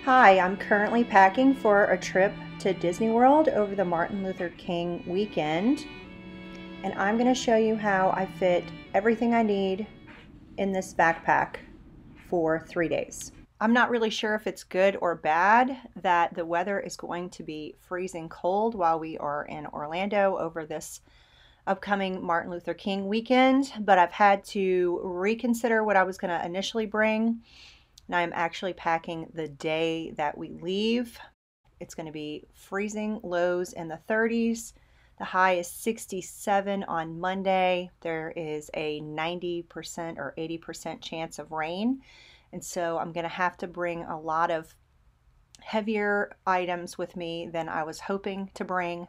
Hi, I'm currently packing for a trip to Disney World over the Martin Luther King weekend, and I'm going to show you how I fit everything I need in this backpack for 3 days. I'm not really sure if it's good or bad that the weather is going to be freezing cold while we are in Orlando over this upcoming Martin Luther King weekend, but I've had to reconsider what I was going to initially bring. And I'm actually packing the day that we leave. It's going to be freezing lows in the 30s. The high is 67 on Monday. There is a 90% or 80% chance of rain. And so I'm going to have to bring a lot of heavier items with me than I was hoping to bring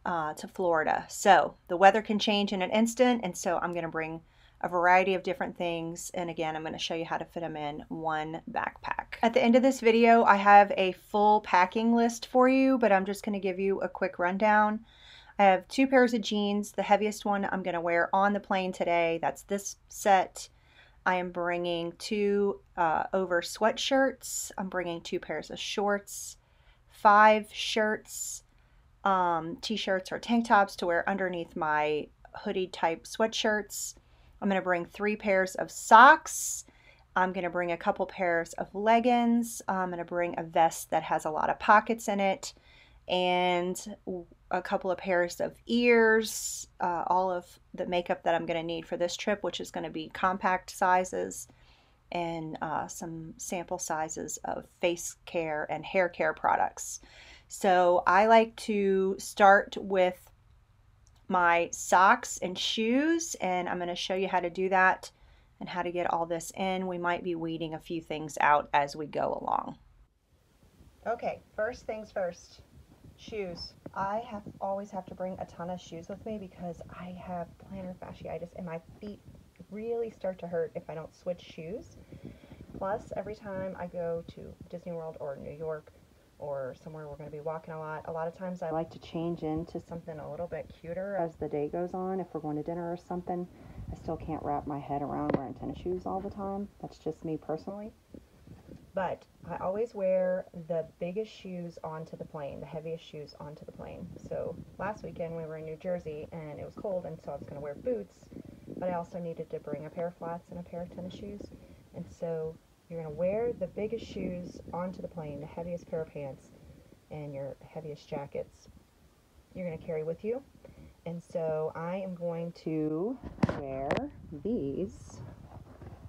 to Florida. So the weather can change in an instant, and so I'm going to bring a variety of different things, and again I'm going to show you how to fit them in one backpack. At the end of this video I have a full packing list for you, but I'm just going to give you a quick rundown. I have 2 pairs of jeans. The heaviest one I'm going to wear on the plane today. That's this set. I am bringing 2 over sweatshirts. I'm bringing 2 pairs of shorts, 5 shirts, t-shirts or tank tops to wear underneath my hoodie type sweatshirts. I'm going to bring 3 pairs of socks. I'm going to bring a couple pairs of leggings. I'm going to bring a vest that has a lot of pockets in it, and a couple of pairs of ears, all of the makeup that I'm going to need for this trip, which is going to be compact sizes, and some sample sizes of face care and hair care products. So I like to start with my socks and shoes, and I'm going to show you how to do that and how to get all this in. We might be weeding a few things out as we go along. Okay, first things first, shoes. I always have to bring a ton of shoes with me because I have plantar fasciitis and my feet really start to hurt if I don't switch shoes. Plus, every time I go to Disney World or New York or somewhere we're going to be walking a lot of times I like to change into something a little bit cuter as the day goes on. If we're going to dinner or something, I still can't wrap my head around wearing tennis shoes all the time. That's just me personally. But I always wear the biggest shoes onto the plane, the heaviest shoes onto the plane. So last weekend we were in New Jersey and it was cold, and so I was going to wear boots, but I also needed to bring a pair of flats and a pair of tennis shoes. And so you're going to wear the biggest shoes onto the plane, the heaviest pair of pants, and your heaviest jackets you're going to carry with you. And so I am going to wear these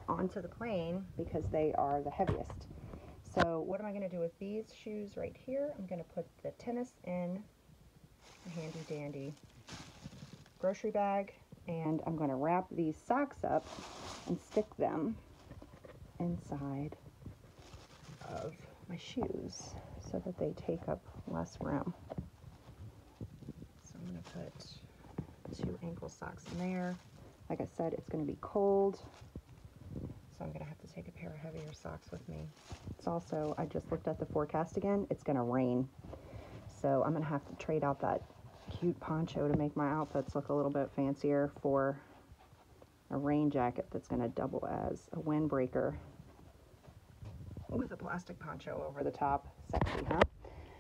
onto the plane because they are the heaviest. So what am I going to do with these shoes right here? I'm going to put the tennis in a handy dandy grocery bag, and I'm going to wrap these socks up and stick them inside of my shoes so that they take up less room. So I'm going to put 2 ankle socks in there. Like I said, it's going to be cold, so I'm going to have to take a pair of heavier socks with me. It's also, I just looked at the forecast again, it's going to rain. So I'm going to have to trade out that cute poncho to make my outfits look a little bit fancier for a rain jacket that's going to double as a windbreaker with a plastic poncho over the top. Sexy, huh?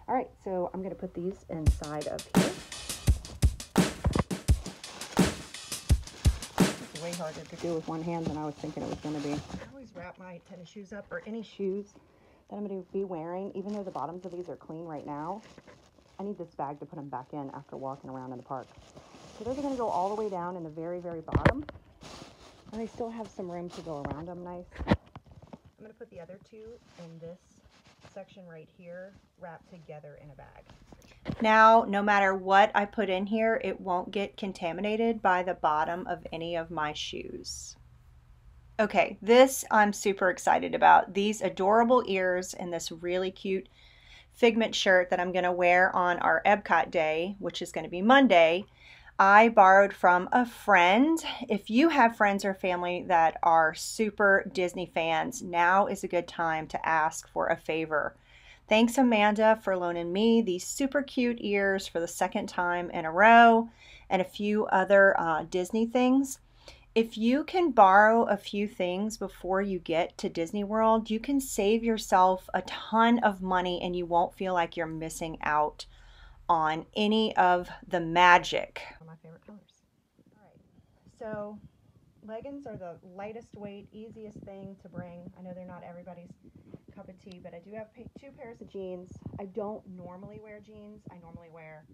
All right, so I'm going to put these inside of here. It's way harder to do with one hand than I was thinking it was going to be. I always wrap my tennis shoes up, or any shoes that I'm going to be wearing, even though the bottoms of these are clean right now. I need this bag to put them back in after walking around in the park. So those are going to go all the way down in the very, very bottom. And they still have some room to go around them nice. I'm going to put the other 2 in this section right here, wrapped together in a bag. Now, no matter what I put in here, it won't get contaminated by the bottom of any of my shoes. Okay, this I'm super excited about. These adorable ears and this really cute Figment shirt that I'm going to wear on our Epcot day, which is going to be Monday, I borrowed from a friend. If you have friends or family that are super Disney fans, now is a good time to ask for a favor. Thanks, Amanda, for loaning me these super cute ears for the 2nd time in a row, and a few other Disney things. If you can borrow a few things before you get to Disney World, you can save yourself a ton of money and you won't feel like you're missing out on any of the magic. One of my favorite colors. All right, so leggings are the lightest weight, easiest thing to bring. I know they're not everybody's cup of tea, but I do have 2 pairs of jeans. I don't normally wear jeans. I normally wear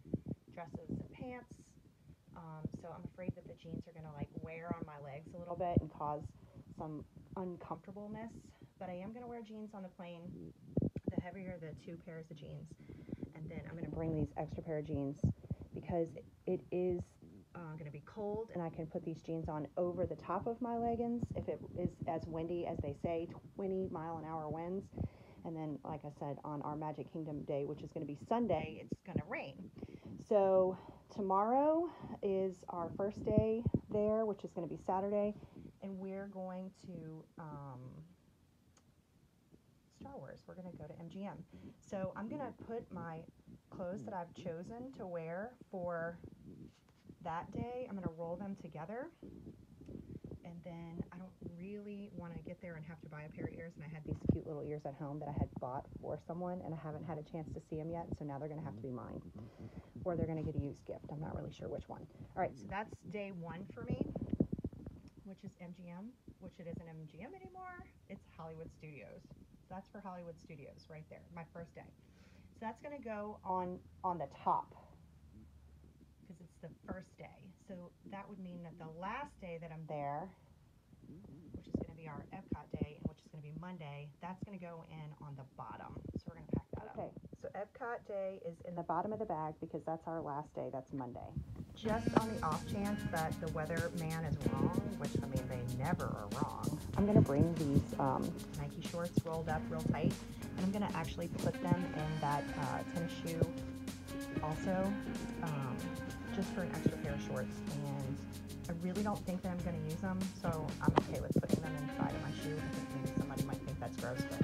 dresses and pants. So I'm afraid that the jeans are going to like wear on my legs a little bit and cause some uncomfortableness. But I am going to wear jeans on the plane. The heavier the 2 pairs of jeans. And then I'm going to bring these extra pair of jeans because it is going to be cold, and I can put these jeans on over the top of my leggings if it is as windy as they say, 20-mile-an-hour winds. And then, like I said, on our Magic Kingdom day, which is going to be Sunday, it's going to rain. So tomorrow is our first day there, which is going to be Saturday, and we're going to Star Wars. We're going to go to MGM. So I'm going to put my clothes that I've chosen to wear for that day. I'm going to roll them together, and then I don't really want to get there and have to buy a pair of ears, and I had these cute little ears at home that I had bought for someone, and I haven't had a chance to see them yet, so now they're going to have to be mine, or they're going to get a used gift. I'm not really sure which one. All right, so that's day 1 for me, which is MGM, which it isn't MGM anymore. It's Hollywood Studios. So that's for Hollywood Studios right there, my first day. So that's going to go on the top because it's the first day. So that would mean that the last day that I'm there, which is going to be our Epcot day, and which is going to be Monday, that's going to go in on the bottom. So we're going to pack that up. Okay, so Epcot day is in the bottom of the bag because that's our last day. That's Monday. Just on the off chance that the weatherman is wrong, which, I mean, they never are wrong, I'm going to bring these Nike shorts rolled up real tight, and I'm going to actually put them in that tennis shoe also, just for an extra pair of shorts. And I really don't think that I'm going to use them, so I'm okay with putting them inside of my shoe. I think maybe somebody might think that's gross, but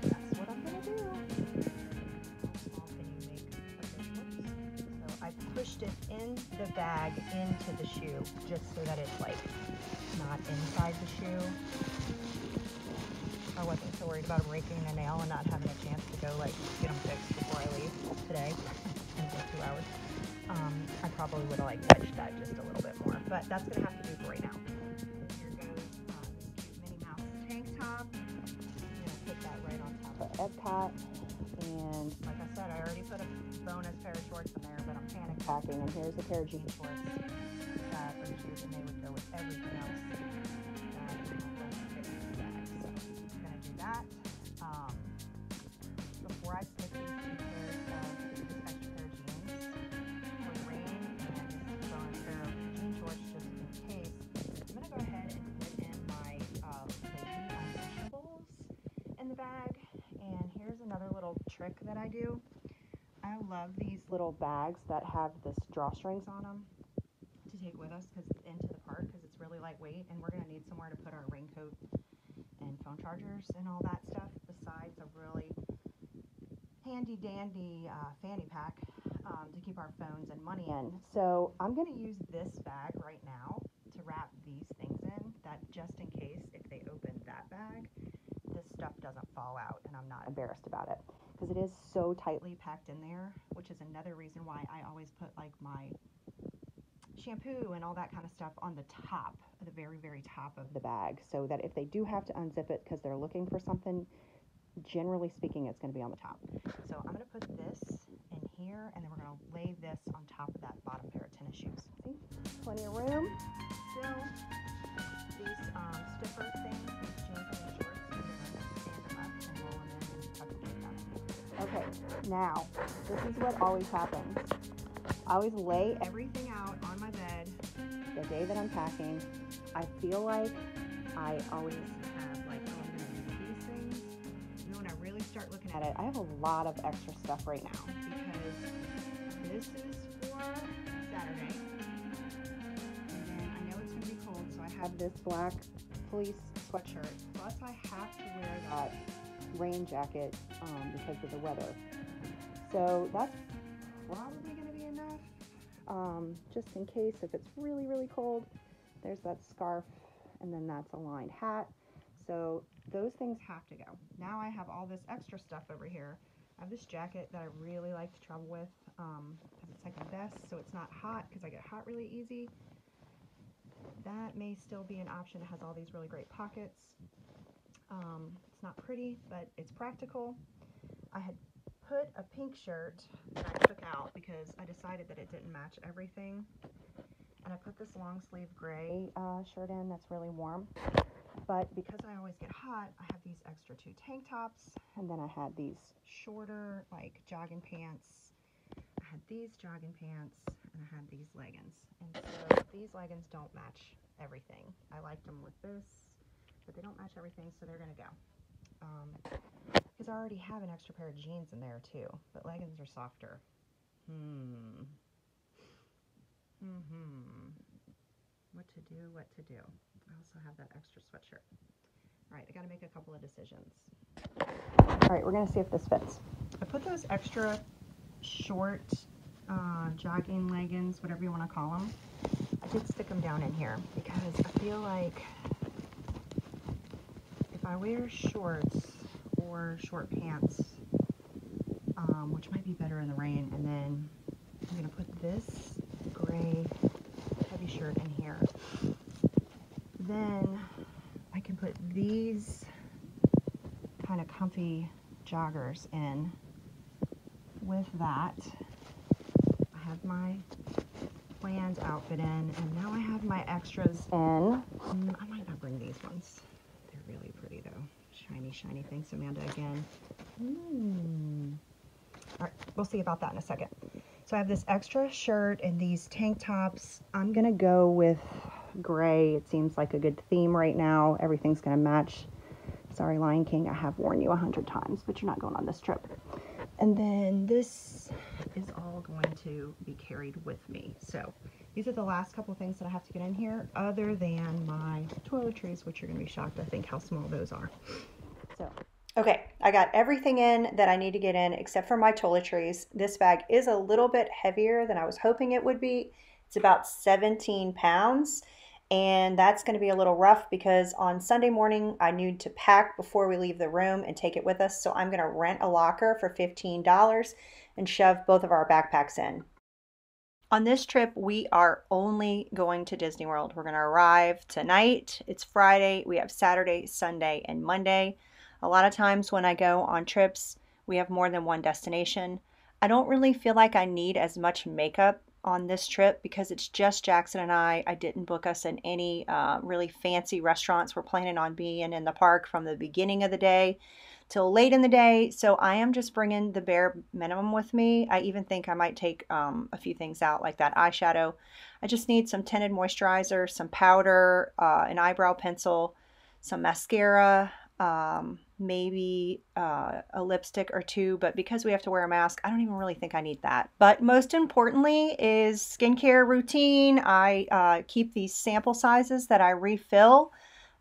that's what I'm going to do. How small can you make a fish lips? So I pushed it in the bag into the shoe just so that it's like not inside the shoe. I wasn't so worried about breaking a nail and not having a chance to go like get them fixed before I leave today in 2 hours. I probably would have like touched that just a little bit more, but that's gonna have to do for right now. Here goes this cute Minnie Mouse tank top. I'm gonna put that right on top of Epcot, and like I said, I already put a bonus pair of shorts in there, but I'm panic packing, and here's a pair of jean shorts for the shoes, and they would go with everything else that I'm going to fit in this bag. So I'm gonna do that. Before I stick these 2 pairs of this extra pair of jeans for the rain and this bonus pair of jean shorts just in case, I'm going to go ahead and put in my Lady vegetables in the bag. And here's another little trick that I do. I love these little bags that have the drawstrings on them to take with us into the park because it's really lightweight, and we're going to need somewhere to put our raincoat and phone chargers and all that stuff, besides a really handy dandy fanny pack to keep our phones and money in. So I'm going to use this bag right now to wrap these things in, that just in case if they open that bag, this stuff doesn't fall out and I'm not embarrassed about it, because it is so tightly packed in there, which is another reason why I always put like my shampoo and all that kind of stuff on the top, the very, very top of the bag, so that if they do have to unzip it because they're looking for something, generally speaking, it's going to be on the top. So I'm going to put this in here, and then we're going to lay this on top of that bottom pair of tennis shoes. See? Plenty of room. Still, these stiffer things, these jeans and these shorts, I'm going to stand them up and roll them in and tuck them in. Okay, now, this is what always happens. I always lay everything out on my bed the day that I'm packing. I feel like I always have like, oh, I'm going to use these things. And when I really start looking at it, I have a lot of extra stuff right now because this is for Saturday. And then I know it's going to be cold, so I have this black fleece sweatshirt. Plus I have to wear that rain jacket because of the weather. So that's probably going to be enough, just in case if it's really, really cold. There's that scarf, and then that's a lined hat. So those things have to go. Now I have all this extra stuff over here. I have this jacket that I really like to travel with because it's like a vest, so it's not hot because I get hot really easy. That may still be an option. It has all these really great pockets. It's not pretty, but it's practical. I had put a pink shirt that I took out because I decided that it didn't match everything. And I put this long sleeve gray shirt in that's really warm. But because I always get hot, I have these extra 2 tank tops. And then I had these shorter, like, jogging pants. I had these jogging pants, and I had these leggings. And so these leggings don't match everything. I liked them with this, but they don't match everything, so they're going to go. Because I already have an extra pair of jeans in there, too. But leggings are softer. What to do. I also have that extra sweatshirt. All right, I got to make a couple of decisions. All right, we're going to see if this fits. I put those extra short jogging leggings, whatever you want to call them. I did stick them down in here because I feel like if I wear shorts or short pants, which might be better in the rain, and then I'm going to put this gray heavy shirt in here. Then I can put these kind of comfy joggers in with that. I have my planned outfit in, and now I have my extras in. I might not bring these ones. They're really pretty though. Shiny, shiny. Thanks, Amanda, again. All right, we'll see about that in a second. So I have this extra shirt and these tank tops. I'm gonna go with gray. It seems like a good theme right now. Everything's gonna match. Sorry, Lion King, I have warned you 100 times, but you're not going on this trip. And then this is all going to be carried with me. So these are the last couple things that I have to get in here, other than my toiletries, which you're gonna be shocked, I think, how small those are. So, okay, I got everything in that I need to get in except for my toiletries. This bag is a little bit heavier than I was hoping it would be. It's about 17 pounds. And that's going to be a little rough because on Sunday morning I need to pack before we leave the room and take it with us. So I'm going to rent a locker for $15 and shove both of our backpacks in. On this trip, we are only going to Disney World. We're going to arrive tonight. It's Friday. We have Saturday, Sunday, and Monday. A lot of times when I go on trips, we have more than one destination. I don't really feel like I need as much makeup on this trip because it's just Jaxon and I. I didn't book us in any really fancy restaurants. We're planning on being in the park from the beginning of the day till late in the day. So I am just bringing the bare minimum with me. I even think I might take a few things out like that eyeshadow. I just need some tinted moisturizer, some powder, an eyebrow pencil, some mascara, maybe a lipstick or 2, but because we have to wear a mask, I don't even really think I need that. But most importantly is skincare routine. I keep these sample sizes that I refill.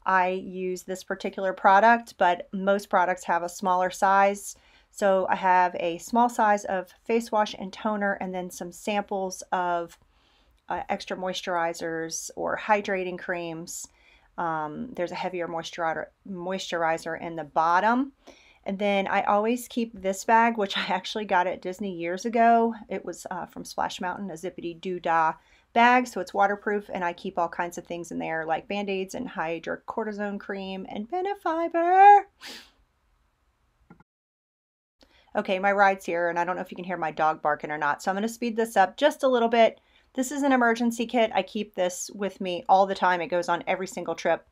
I use this particular product, but most products have a smaller size. So I have a small size of face wash and toner, and then some samples of extra moisturizers or hydrating creams. There's a heavier moisturizer in the bottom. And then I always keep this bag, which I actually got at Disney years ago. It was from Splash Mountain, a zippity-doo-dah bag, so it's waterproof, and I keep all kinds of things in there like Band-Aids and hydrocortisone cream and Benefiber. Okay, my ride's here, and I don't know if you can hear my dog barking or not, so I'm going to speed this up just a little bit. This is an emergency kit. I keep this with me all the time. It goes on every single trip,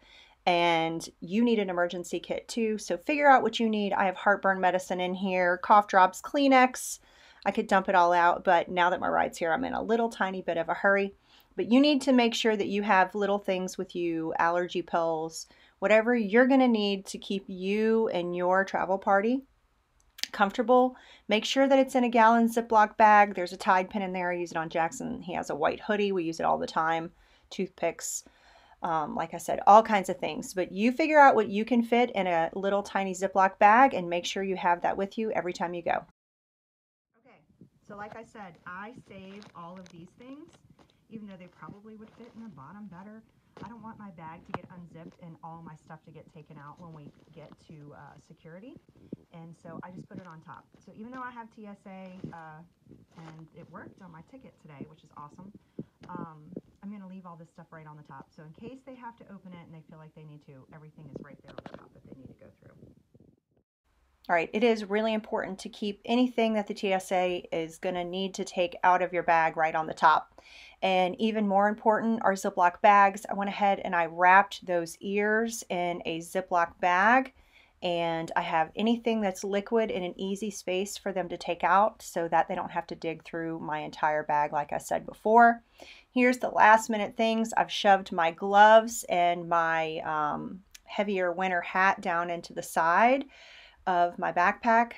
and you need an emergency kit too, so figure out what you need. I have heartburn medicine in here, cough drops, Kleenex. I could dump it all out, but now that my ride's here, I'm in a little tiny bit of a hurry. But you need to make sure that you have little things with you, allergy pills, whatever you're going to need to keep you and your travel party comfortable. Make sure that it's in a gallon Ziploc bag. There's a Tide pen in there. I use it on Jaxon. He has a white hoodie. We use it all the time. Toothpicks, like I said, all kinds of things. But you figure out what you can fit in a little tiny Ziploc bag and make sure you have that with you every time you go. Okay, so like I said, I save all of these things, even though they probably would fit in the bottom better. I don't want my bag to get unzipped and all my stuff to get taken out when we get to security. And so I just put it on top. So even though I have TSA and it worked on my ticket today, which is awesome, I'm going to leave all this stuff right on the top. So in case they have to open it and they feel like they need to, everything is right there on the top that they need to go through. All right, it is really important to keep anything that the TSA is going to need to take out of your bag right on the top. And even more important are Ziploc bags. I went ahead and I wrapped those ears in a Ziploc bag, and I have anything that's liquid in an easy space for them to take out so that they don't have to dig through my entire bag like I said before. Here's the last minute things. I've shoved my gloves and my heavier winter hat down into the side of my backpack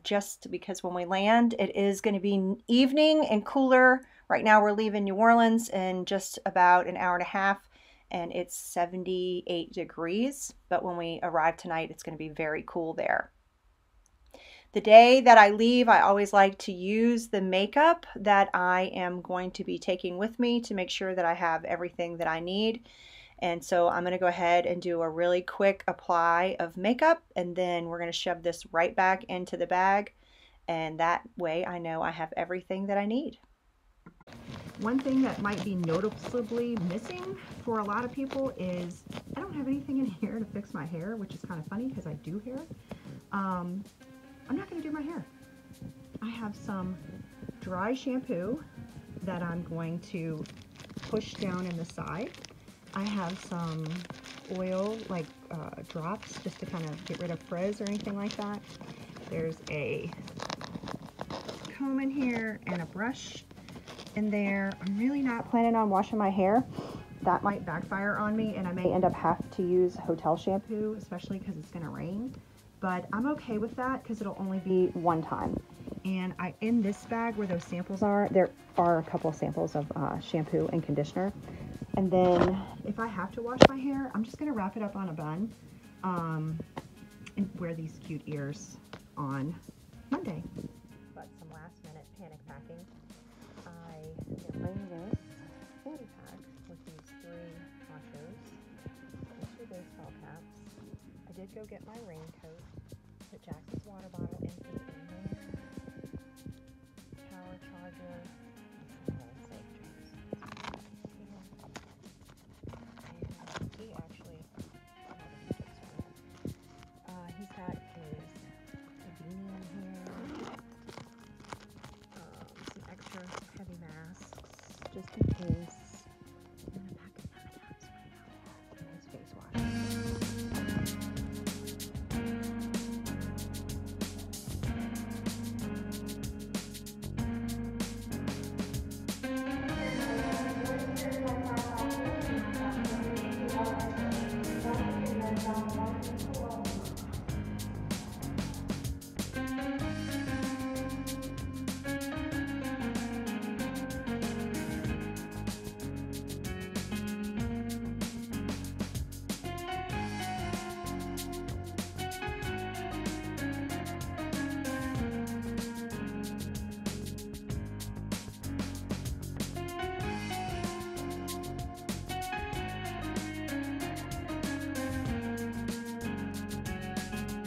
just because when we land it is going to be evening and cooler. Right now we're leaving New Orleans in just about an hour and a half and it's 78 degrees, but when we arrive tonight it's going to be very cool there. The day that I leave, I always like to use the makeup that I am going to be taking with me to make sure that I have everything that I need. And so I'm going to go ahead and do a really quick apply of makeup, and then we're going to shove this right back into the bag, and that way I know I have everything that I need. One thing that might be noticeably missing for a lot of people is I don't have anything in here to fix my hair, which is kind of funny because I do hair. I'm not going to do my hair. I have some dry shampoo that I'm going to push down in the side. I have some oil, like drops, just to kind of get rid of frizz or anything like that. There's a comb in here and a brush in there. I'm really not planning on washing my hair. That might backfire on me and I may end up having to use hotel shampoo, especially because it's going to rain. But I'm okay with that because it'll only be one time. And in this bag where those samples are, there are a couple of samples of shampoo and conditioner. And then if I have to wash my hair, I'm just going to wrap it up on a bun and wear these cute ears on Monday. But some last minute panic packing. I am bringing this 40 pack with these 3 ponchos and 2 baseball caps. I did go get my raincoat that Jaxon